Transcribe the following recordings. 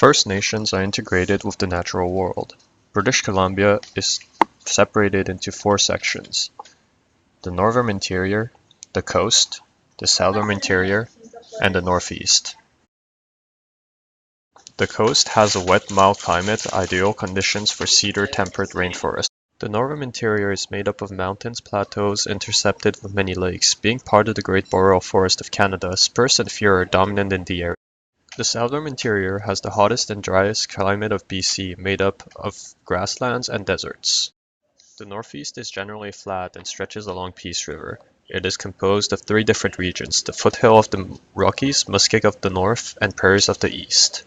First Nations are integrated with the natural world. British Columbia is separated into four sections: the Northern Interior, the Coast, the Southern Interior, and the Northeast. The coast has a wet, mild climate, ideal conditions for cedar-temperate rainforest. The Northern Interior is made up of mountains, plateaus, intersected with many lakes. Being part of the Great Boreal Forest of Canada, spruce and fir are dominant in the area. The Southern Interior has the hottest and driest climate of BC, made up of grasslands and deserts. The Northeast is generally flat and stretches along Peace River. It is composed of three different regions: the foothill of the Rockies, Muskeg of the north, and prairies of the east.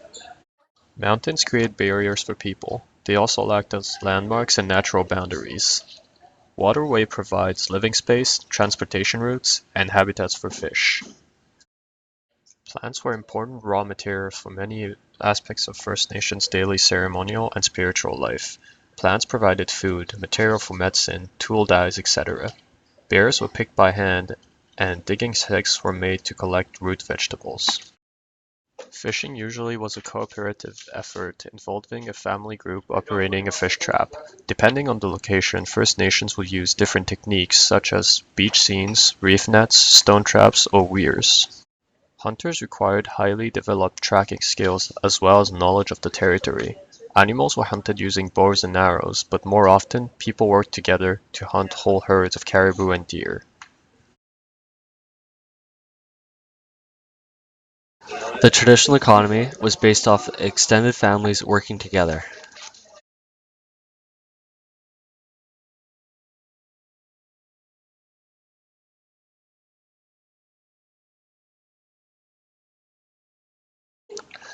Mountains create barriers for people. They also act as landmarks and natural boundaries. Waterway provides living space, transportation routes, and habitats for fish. Plants were important raw materials for many aspects of First Nations' daily ceremonial and spiritual life. Plants provided food, material for medicine, tool dyes, etc. Bears were picked by hand, and digging sticks were made to collect root vegetables. Fishing usually was a cooperative effort involving a family group operating a fish trap. Depending on the location, First Nations would use different techniques such as beach scenes, reef nets, stone traps, or weirs. Hunters required highly developed tracking skills as well as knowledge of the territory. Animals were hunted using bows and arrows, but more often, people worked together to hunt whole herds of caribou and deer. The traditional economy was based off extended families working together.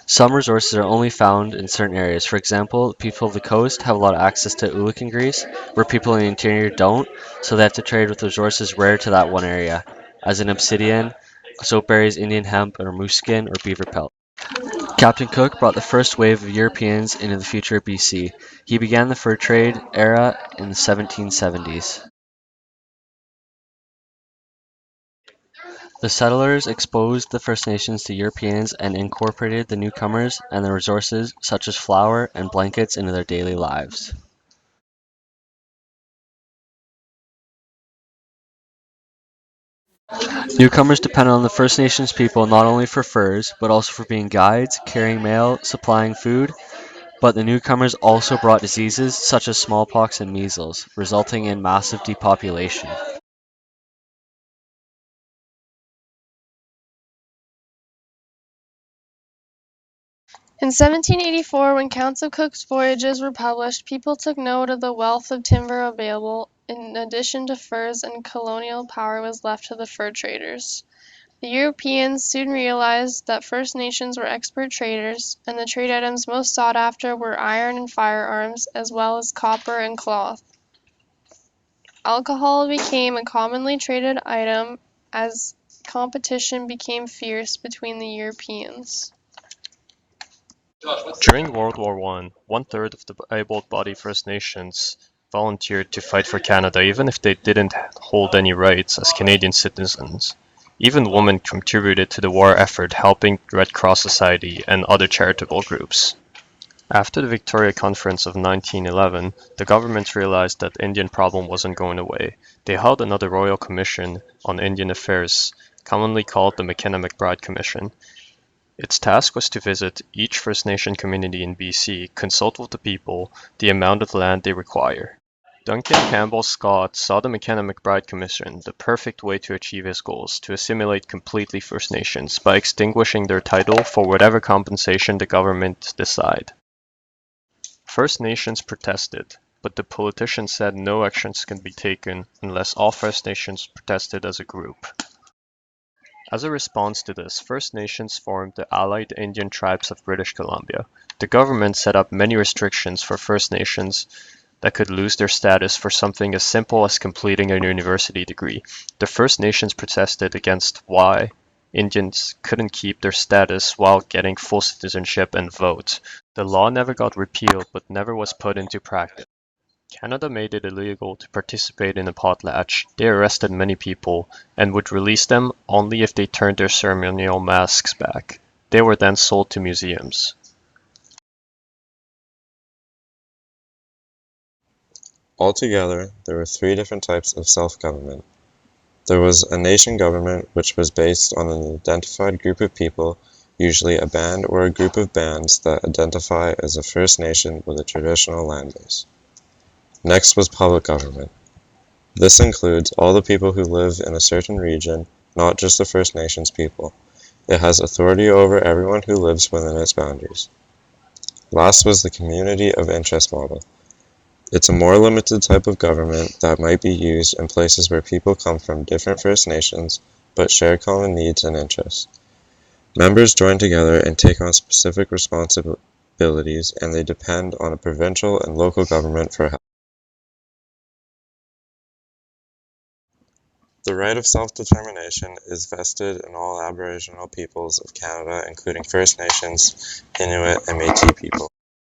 Some resources are only found in certain areas. For example, people of the coast have a lot of access to oolachin grease, where people in the interior don't, so they have to trade with resources rare to that one area, as in obsidian, soapberries, Indian hemp, or moose skin, or beaver pelt. Captain Cook brought the first wave of Europeans into the future of BC. He began the fur trade era in the 1770s. The settlers exposed the First Nations to Europeans and incorporated the newcomers and their resources such as flour and blankets into their daily lives. Newcomers depended on the First Nations people not only for furs, but also for being guides, carrying mail, supplying food, but the newcomers also brought diseases such as smallpox and measles, resulting in massive depopulation. In 1784, when accounts of Cook's voyages were published, people took note of the wealth of timber available in addition to furs, and colonial power was left to the fur traders. The Europeans soon realized that First Nations were expert traders, and the trade items most sought after were iron and firearms, as well as copper and cloth. Alcohol became a commonly traded item as competition became fierce between the Europeans. During World War I, one-third of the able-bodied First Nations volunteered to fight for Canada even if they didn't hold any rights as Canadian citizens. Even women contributed to the war effort, helping Red Cross Society and other charitable groups. After the Victoria Conference of 1911, the government realized that the Indian problem wasn't going away. They held another Royal Commission on Indian Affairs, commonly called the McKenna-McBride Commission. Its task was to visit each First Nation community in BC, consult with the people, the amount of land they require. Duncan Campbell Scott saw the McKenna-McBride Commission the perfect way to achieve his goals, to assimilate completely First Nations by extinguishing their title for whatever compensation the government decide. First Nations protested, but the politicians said no actions can be taken unless all First Nations protested as a group. As a response to this, First Nations formed the Allied Indian Tribes of British Columbia. The government set up many restrictions for First Nations that could lose their status for something as simple as completing a university degree. The First Nations protested against why Indians couldn't keep their status while getting full citizenship and vote. The law never got repealed but never was put into practice. Canada made it illegal to participate in a potlatch. They arrested many people and would release them only if they turned their ceremonial masks back. They were then sold to museums. Altogether, there were 3 different types of self-government. There was a nation government, which was based on an identified group of people, usually a band or a group of bands that identify as a First Nation with a traditional land base. Next was public government. This includes all the people who live in a certain region, not just the First Nations people. It has authority over everyone who lives within its boundaries. Last was the community of interest model. It's a more limited type of government that might be used in places where people come from different First Nations but share common needs and interests. Members join together and take on specific responsibilities, and they depend on a provincial and local government for help. The right of self-determination is vested in all Aboriginal peoples of Canada, including First Nations, Inuit, and Métis people.